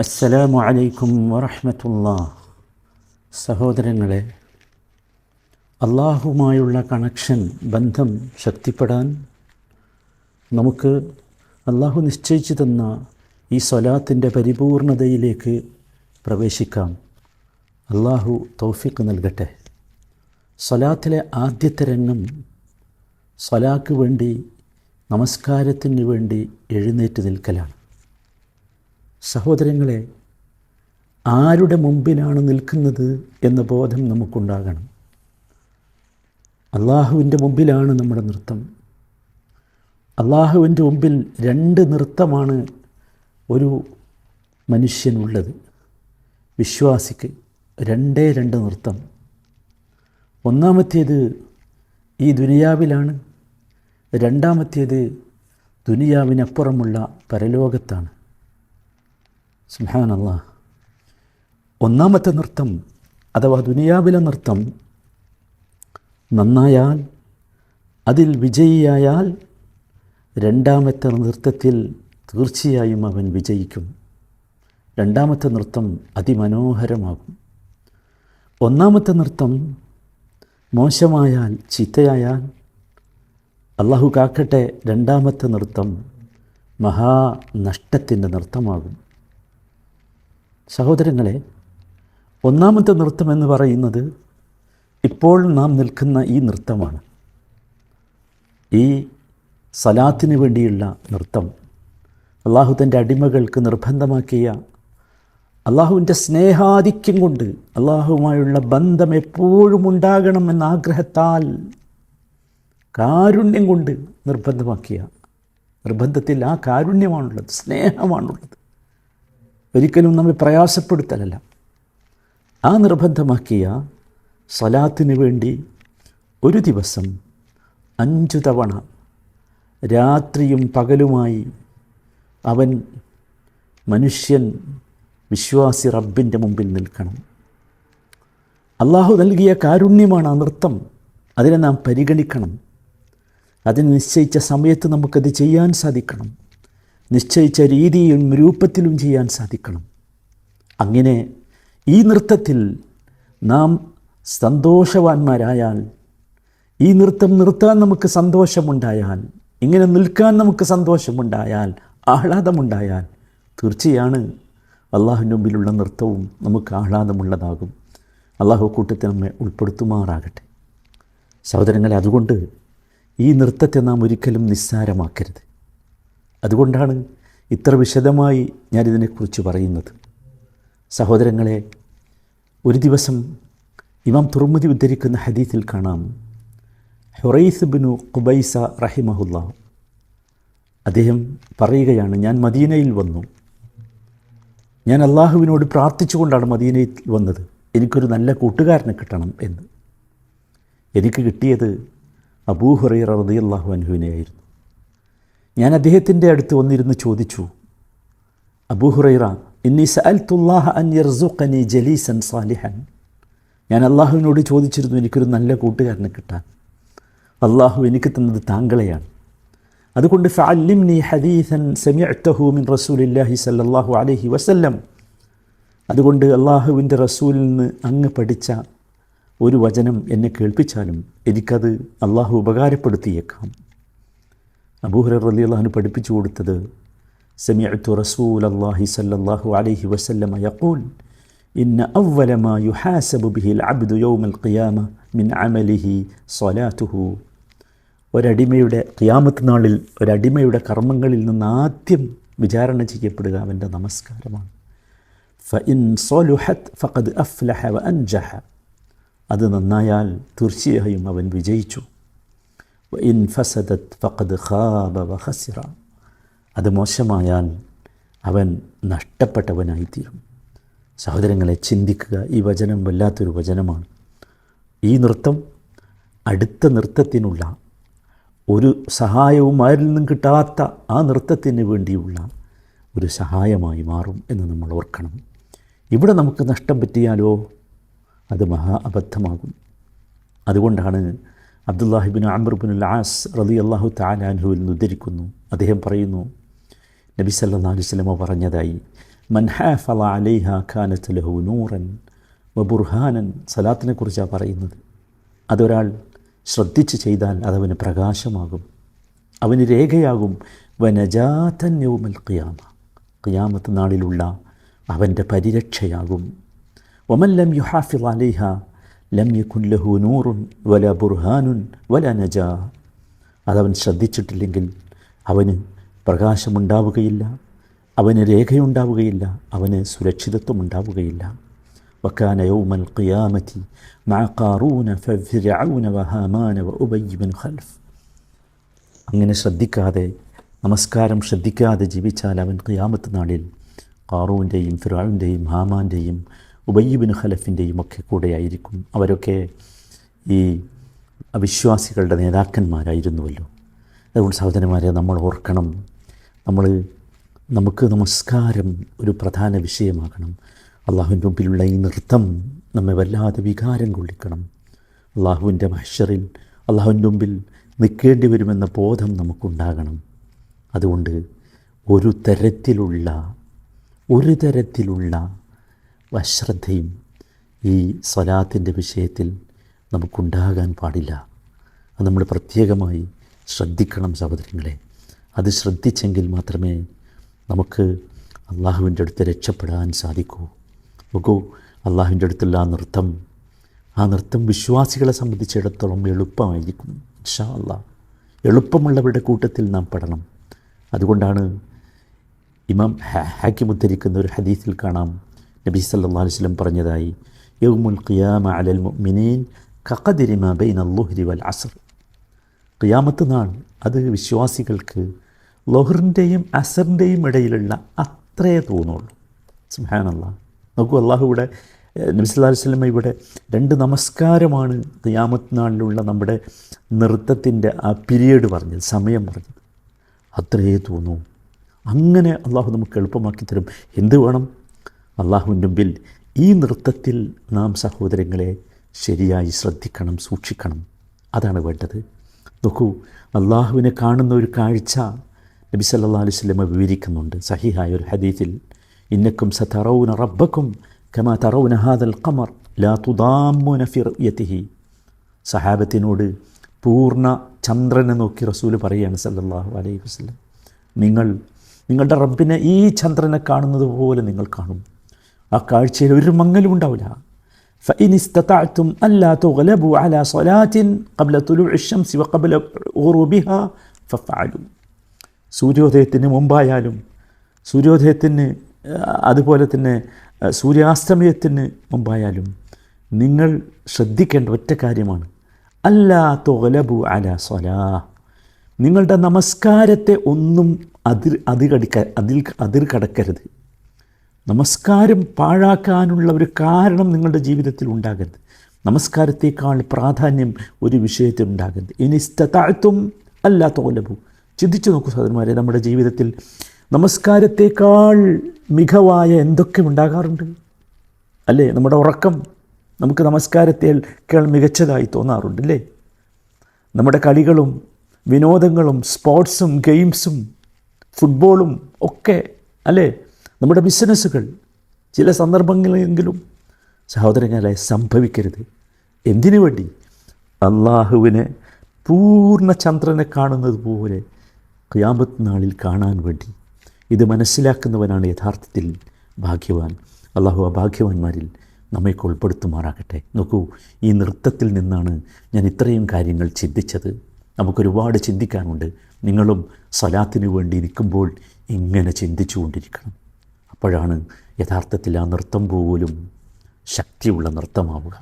അസ്സലാമു അലൈക്കും വറഹ്മത്തുള്ളാഹി. സഹോദരങ്ങളെ, അള്ളാഹുമായുള്ള കണക്ഷൻ, ബന്ധം ശക്തിപ്പെടാൻ നമുക്ക് അള്ളാഹു നിശ്ചയിച്ചു തന്ന ഈ സ്വലാത്തിൻ്റെ പരിപൂർണതയിലേക്ക് പ്രവേശിക്കാം. അള്ളാഹു തൗഫീഖ് നൽകട്ടെ. സ്വലാത്തിലെ ആദ്യത്തെ രംഗം സ്വലാക്ക് വേണ്ടി, നമസ്കാരത്തിന് വേണ്ടി എഴുന്നേറ്റ് നിൽക്കലാണ്. സഹോദരങ്ങളെ, ആരുടെ മുമ്പിലാണ് നിൽക്കുന്നത് എന്ന ബോധം നമുക്കുണ്ടാകണം. അള്ളാഹുവിൻ്റെ മുമ്പിലാണ് നമ്മുടെ നൃത്തം. അള്ളാഹുവിൻ്റെ മുമ്പിൽ രണ്ട് നൃത്തമാണ് ഒരു മനുഷ്യനുള്ളത്. വിശ്വാസിക്ക് രണ്ട് നൃത്തം. ഒന്നാമത്തേത് ഈ ദുനിയാവിലാണ്, രണ്ടാമത്തേത് ദുനിയാവിനപ്പുറമുള്ള പരലോകത്താണ്. സുബ്ഹാനല്ലാഹ്. ഒന്നാമത്തെ നൃത്തം അഥവാ ദുനിയാവിലെ നൃത്തം നന്നായാൽ, അതിൽ വിജയിയായാൽ, രണ്ടാമത്തെ നൃത്തത്തിൽ തീർച്ചയായും അവൻ വിജയിക്കും. രണ്ടാമത്തെ നൃത്തം അതിമനോഹരമാകും. ഒന്നാമത്തെ നൃത്തം മോശമായാൽ, ചീത്തയായാൽ, അള്ളാഹു കാക്കട്ടെ, രണ്ടാമത്തെ നൃത്തം മഹാനഷ്ടത്തിൻ്റെ നൃത്തമാകും. സഹോദരങ്ങളെ, ഒന്നാമത്തെ നൃത്തം എന്ന് പറയുന്നത് ഇപ്പോൾ നാം നിൽക്കുന്ന ഈ നൃത്തമാണ്. ഈ സലാത്തിന് വേണ്ടിയുള്ള നൃത്തം, അള്ളാഹു തൻ്റെ അടിമകൾക്ക് നിർബന്ധമാക്കിയ, അള്ളാഹുവിൻ്റെ സ്നേഹാധിക്യം കൊണ്ട് അള്ളാഹുവുമായുള്ള ബന്ധം എപ്പോഴും ഉണ്ടാകണമെന്ന ആഗ്രഹത്താൽ, കാരുണ്യം കൊണ്ട് നിർബന്ധമാക്കിയ, നിർബന്ധത്തിൽ ആ കാരുണ്യമാണുള്ളത്, സ്നേഹമാണുള്ളത്, ഒരിക്കലും നമ്മെ പ്രയാസപ്പെടുത്തലല്ല. ആ നിർബന്ധമാക്കിയ സ്വലാത്തിന് വേണ്ടി ഒരു ദിവസം 5 തവണ രാത്രിയും പകലുമായി അവൻ, മനുഷ്യൻ, വിശ്വാസി റബ്ബിൻ്റെ മുമ്പിൽ നിൽക്കണം. അള്ളാഹു നൽകിയ കാരുണ്യമാണ് ആ നൃത്തം. അതിനെ നാം പരിഗണിക്കണം. അതിന് നിശ്ചയിച്ച സമയത്ത് നമുക്കത് ചെയ്യാൻ സാധിക്കണം. നിശ്ചയിച്ച രീതിയിലും രൂപത്തിലും ചെയ്യാൻ സാധിക്കണം. അങ്ങനെ ഈ നൃത്തത്തിൽ നാം സന്തോഷവാന്മാരായാൽ, ഈ നൃത്തം നിർത്താൻ നമുക്ക് സന്തോഷമുണ്ടായാൽ, ഇങ്ങനെ നിൽക്കാൻ നമുക്ക് സന്തോഷമുണ്ടായാൽ, ആഹ്ലാദമുണ്ടായാൽ, തീർച്ചയാണ് അള്ളാഹുവിൻ്റെ മുമ്പിലുള്ള നൃത്തവും നമുക്ക് ആഹ്ലാദമുള്ളതാകും. അള്ളാഹു കൂട്ടത്തിൽ നമ്മെ ഉൾപ്പെടുത്തുമാറാകട്ടെ. സഹോദരങ്ങളെ, അതുകൊണ്ട് ഈ നൃത്തത്തെ നാം ഒരിക്കലും നിസ്സാരമാക്കരുത്. അതുകൊണ്ടാണ് ഇത്ര വിശദമായി ഞാനിതിനെക്കുറിച്ച് പറയുന്നത്. സഹോദരങ്ങളെ, ഒരു ദിവസം ഇമാം തുർമുദി ഉദ്ധരിക്കുന്ന ഹദീസിൽ കാണാം, ഹുറൈസ് ഇബ്നു ഖുബൈസ റഹിമഹുല്ലാ അദ്ദേഹം പറയുകയാണ്, ഞാൻ മദീനയിൽ വന്നു. ഞാൻ അള്ളാഹുവിനോട് പ്രാർത്ഥിച്ചുകൊണ്ടാണ് മദീനയിൽ വന്നത്, എനിക്കൊരു നല്ല കൂട്ടുകാരനെ കിട്ടണം എന്ന്. എനിക്ക് കിട്ടിയത് അബൂ ഹുറൈറ റളിയല്ലാഹു അൻഹുവിനെയായിരുന്നു. ഞാൻ അദ്ദേഹത്തിൻ്റെ അടുത്ത് വന്നിരുന്ന് ചോദിച്ചു, അബൂ ഹുറൈറ, ഇന്നി സഅൽതുല്ലാഹ അൻ യർസുഖനി ജലീസൻ സാലിഹൻ. ഞാൻ അള്ളാഹുവിനോട് ചോദിച്ചിരുന്നു എനിക്കൊരു നല്ല കൂട്ടുകാരനെ കിട്ടാൻ. അള്ളാഹു എനിക്ക് തന്നത് താങ്കളെയാണ്. അതുകൊണ്ട് ഫഅല്ലിംനി ഹദീസൻ സമിഅ്തഹു മിൻ റസൂലില്ലാഹി സ്വല്ലല്ലാഹു അലൈഹി വസല്ലം. അതുകൊണ്ട് അള്ളാഹുവിൻ്റെ റസൂലിൽ നിന്ന് അങ്ങ് പഠിച്ച ഒരു വചനം എന്നെ കേൾപ്പിച്ചാലും എനിക്കത് അള്ളാഹു ഉപകാരപ്പെടുത്തിയേക്കാം. അബൂ ഹുറൈറ റളിയല്ലാഹു അൻഹു പഠിപ്പിച്ചു കൊടുത്തത്, സമിഅ്തു റസൂലല്ലാഹി സ്വല്ലല്ലാഹു അലൈഹി വസല്ലമ യഖൂൽ ഇന്ന അവ്വല മാ യുഹാസബു ബിഹിൽ അബ്ദു യൗമൽ ഖിയാമ മിൻ അമലിഹി സ്വലാത്തുഹു. ഒരടിമയുടെ ഖിയാമത്ത് നാളിൽ ഒരടിമയുടെ കർമ്മങ്ങളിൽ നിന്ന് ആദ്യം വിചാരണ ചെയ്യപ്പെടുക അവൻ്റെ നമസ്കാരമാണ്. ഫഇൻ സ്വലുഹത് ഫഖദ് അഫ്ലഹ വ അൻജഹ. അത് നന്നായാൽ തീർച്ചയായും അവൻ വിജയിച്ചു. വഇൻ ഫസദത് ഫഖദ് ഖാബ വ ഖസിറ. അത് മോശമായാൽ അവൻ നഷ്ടപ്പെട്ടവനായിത്തീരും. സഹോദരങ്ങളെ, ചിന്തിക്കുക, ഈ വചനം വല്ലാത്തൊരു വചനമാണ്. ഈ നൃത്തം അടുത്ത നൃത്തത്തിനുള്ള ഒരു സഹായവും ആരിൽ നിന്നും കിട്ടാത്ത ആ നൃത്തത്തിന് വേണ്ടിയുള്ള ഒരു സഹായമായി മാറും എന്ന് നമ്മൾ ഓർക്കണം. ഇവിടെ നമുക്ക് നഷ്ടം പറ്റിയാലോ അത് മഹാ അബദ്ധമാകും. അതുകൊണ്ടാണ് അബ്ദുല്ലാഹി ഇബ്നു അംർ ഇബ്നുൽ ആസ് റളിയല്ലാഹു തആല അൻഹുവിൽ നിന്ന് ഉദ്ധരിക്കുന്നു. അദ്ദേഹം പറയുന്നു, നബി സല്ലല്ലാഹു അലൈഹി വസല്ലം പറഞ്ഞതായി, മൻ ഹാഫള അലൈഹ കാനത് ലഹു നൂറൻ വ ബുർഹാനൻ. സലാത്തിനെ കുറിച്ചാണ് പറയുന്നത്. അതൊരാൾ ശ്രദ്ധിച്ച് ചെയ്താൽ അതവന് പ്രകാശമാകും, അവന് രേഖയാകും. വ നജാതൻ യൗമൽ ഖിയാമ, ഖിയാമത്ത് നാളിലുള്ള അവൻ്റെ പരിരക്ഷയാകും. വമൻ ലം യുഹാഫിള് അലൈഹ ലം യകുൻ ലഹു നൂറുൻ വല ബുർഹാനുൻ വല നജാ. അതവൻ ശ്രദ്ധിച്ചിട്ടില്ലെങ്കിൽ അവന് പ്രകാശമുണ്ടാവുകയില്ല, അവന് രേഖയുണ്ടാവുകയില്ല, അവന് സുരക്ഷിതത്വം ഉണ്ടാവുകയില്ല. വകാന യൗമൽ ഖിയാമത്തി മഅ ഖാറൂന ഫിർഔന വഹാമാന വഉബയ്യ് ബിൻ ഖൽഫ്. അങ്ങനെ ശ്രദ്ധിക്കാതെ, നമസ്കാരം ശ്രദ്ധിക്കാതെ ജീവിച്ചാൽ അവൻ ഖിയാമത്ത് നാളിൽ ഖാറൂൻ്റെയും ഫിർഔൻ്റെയും ഹാമാൻ്റെയും ഉബയ്യ് ബിൻ ഖലഫിൻ്റെയും ഒക്കെ കൂടെയായിരിക്കും. അവരൊക്കെ ഈ അവിശ്വാസികളുടെ നേതാക്കന്മാരായിരുന്നുവല്ലോ. അതുകൊണ്ട് സഹോദരന്മാരെ, നമ്മൾ ഓർക്കണം, നമുക്ക് നമസ്കാരം ഒരു പ്രധാന വിഷയമാകണം. അള്ളാഹുവിൻ്റെ മുമ്പിലുള്ള ഈ നൃത്തം നമ്മെ വല്ലാതെ വികാരം കൊള്ളിക്കണം. അള്ളാഹുവിൻ്റെ മഹ്ശറിൽ അള്ളാഹുവിൻ്റെ മുമ്പിൽ നിൽക്കേണ്ടി വരുമെന്ന ബോധം നമുക്കുണ്ടാകണം. അതുകൊണ്ട് ഒരു തരത്തിലുള്ള അശ്രദ്ധയും ഈ സ്വലാത്തിൻ്റെ വിഷയത്തിൽ നമുക്കുണ്ടാകാൻ പാടില്ല. അത് നമ്മൾ പ്രത്യേകമായി ശ്രദ്ധിക്കണം സഹോദരങ്ങളെ. അത് ശ്രദ്ധിച്ചെങ്കിൽ മാത്രമേ നമുക്ക് അള്ളാഹുവിൻ്റെ അടുത്ത് രക്ഷപ്പെടാൻ സാധിക്കൂ. നോക്കൂ, അള്ളാഹുവിൻ്റെ അടുത്തുള്ള ആ നൃത്തം വിശ്വാസികളെ സംബന്ധിച്ചിടത്തോളം എളുപ്പമായിരിക്കും. ഇൻഷാ അല്ലാഹ് എളുപ്പമുള്ളവരുടെ കൂട്ടത്തിൽ നാം പെടണം. അതുകൊണ്ടാണ് ഇമാം ഹാക്കിം ഉദ്ധരിക്കുന്ന ഒരു ഹദീസിൽ കാണാം, നബി സല്ലല്ലാഹു അലൈഹി വസല്ലം പറഞ്ഞതായി, യൗമുൽ ഖിയാമ അലൽ മുഅ്മിനീൻ കഖദ്രി മാ ബൈന അൽ-ളുഹ്രി വൽ അസ്ർ. ഖിയാമത്ത് നാൾ അത് വിശ്വാസികൾക്ക് ളുഹ്റിൻ്റെയും അസറിൻ്റെയും ഇടയിലുള്ള അത്രേ തോന്നുള്ളൂ. സുബ്ഹാനല്ലാഹ്. നോക്കൂ, അള്ളാഹു ഇവിടെ നബി സല്ലല്ലാഹു അലൈഹി വസല്ലം ഇവിടെ 2 നമസ്കാരമാണ് ഖിയാമത്ത് നാളിലുള്ള നമ്മുടെ നൃത്തത്തിൻ്റെ ആ പീരീഡ് പറഞ്ഞത്, സമയം പറഞ്ഞത്. അത്രേ തോന്നൂ. അങ്ങനെ അള്ളാഹു നമുക്ക് എളുപ്പമാക്കി തരും. എന്ത് വേണം? അള്ളാഹുവിൻ്റെ മുമ്പിൽ ഈ നൃത്തത്തിൽ നാം സഹോദരങ്ങളെ ശരിയായി ശ്രദ്ധിക്കണം, സൂക്ഷിക്കണം. അതാണ് വേണ്ടത്. നോക്കൂ, അള്ളാഹുവിനെ കാണുന്ന ഒരു കാഴ്ച നബി സല്ലല്ലാഹു അലൈഹി വസല്ലം വിവരിക്കുന്നുണ്ട് സഹിഹായ ഒരു ഹദീസിൽ. ഇന്നക്കും സതറൗന റബ്ബക്കും കമാ തറൗന ഹാദൽ ഖമർ ലാ തുദാമ്മൂന ഫി റുയതിഹി. സഹാബത്തിനോട് പൂർണ്ണ ചന്ദ്രനെ നോക്കി റസൂൽ പറയുകയാണ് സല്ലല്ലാഹു അലൈഹി വസല്ലം, നിങ്ങളുടെ റബ്ബിനെ ഈ ചന്ദ്രനെ കാണുന്നത് പോലെ നിങ്ങൾ കാണും. ആ കാഴ്ചയിൽ ഒരു മങ്ങലും ഉണ്ടാവില്ല. فإن استطعتم ألا تغلبوا على صلاة قبل طلوع الشمس وقبل غروبها فافعلوا. സൂര്യോദയത്തിന് മുമ്പായാലും അതുപോലെ തന്നെ സൂര്യാസ്തമയത്തിന് മുമ്പായാലും നിങ്ങൾ ശ്രദ്ധിക്കേണ്ട ഒറ്റ കാര്യമാണ്, അല്ലാ തുഗ്ലബു അലാ സ്വലാഹ്. നിങ്ങളുടെ നമസ്കാരത്തെ ഒന്നും അതിർ കടക്കരുത്. നമസ്കാരം പാഴാക്കാനുള്ള ഒരു കാരണം നിങ്ങളുടെ ജീവിതത്തിൽ ഉണ്ടാകരുത്. നമസ്കാരത്തേക്കാൾ പ്രാധാന്യം ഒരു വിഷയത്തിൽ ഉണ്ടാകരുത്. ഇനി ഇസ്തതഅ്തും അല്ലാ തുഗ്ലബു. ചിന്തിച്ചു നോക്കൂ സഹോദരന്മാരെ, നമ്മുടെ ജീവിതത്തിൽ നമസ്കാരത്തേക്കാൾ മികവായ എന്തൊക്കെ ഉണ്ടാകാറുണ്ട് അല്ലേ? നമ്മുടെ ഉറക്കം നമുക്ക് നമസ്കാരത്തേക്കാൾ മികച്ചതായി തോന്നാറുണ്ട് അല്ലേ? നമ്മുടെ കളികളും വിനോദങ്ങളും സ്പോർട്സും ഗെയിംസും ഫുട്ബോളും ഒക്കെ അല്ലേ? നമ്മുടെ ബിസിനസ്സുകൾ ചില സന്ദർഭങ്ങളെങ്കിലും സഹോദരങ്ങളെ സംഭവിക്കരുത്. എന്തിനു വേണ്ടി? അള്ളാഹുവിനെ പൂർണ്ണ ചന്ദ്രനെ കാണുന്നത് പോലെ ഖിയാമത്ത് നാളിൽ കാണാൻ വേണ്ടി. ഇത് മനസ്സിലാക്കുന്നവനാണ് യഥാർത്ഥത്തിൽ ഭാഗ്യവാൻ. അള്ളാഹു ആ ഭാഗ്യവാന്മാരിൽ നമ്മയൊക്കെ ഉൾപ്പെടുത്തുമാറാകട്ടെ. നോക്കൂ, ഈ നൃത്തത്തിൽ നിന്നാണ് ഞാൻ ഇത്രയും കാര്യങ്ങൾ ചിന്തിച്ചത്. നമുക്കൊരുപാട് ചിന്തിക്കാനുണ്ട്. നിങ്ങളും സ്വലാത്തിന് വേണ്ടി നിൽക്കുമ്പോൾ ഇങ്ങനെ ചിന്തിച്ചു കൊണ്ടിരിക്കണം. അപ്പോഴാണ് യഥാർത്ഥത്തിൽ ആ നൃത്തം പോലും ശക്തിയുള്ള നൃത്തമാവുക.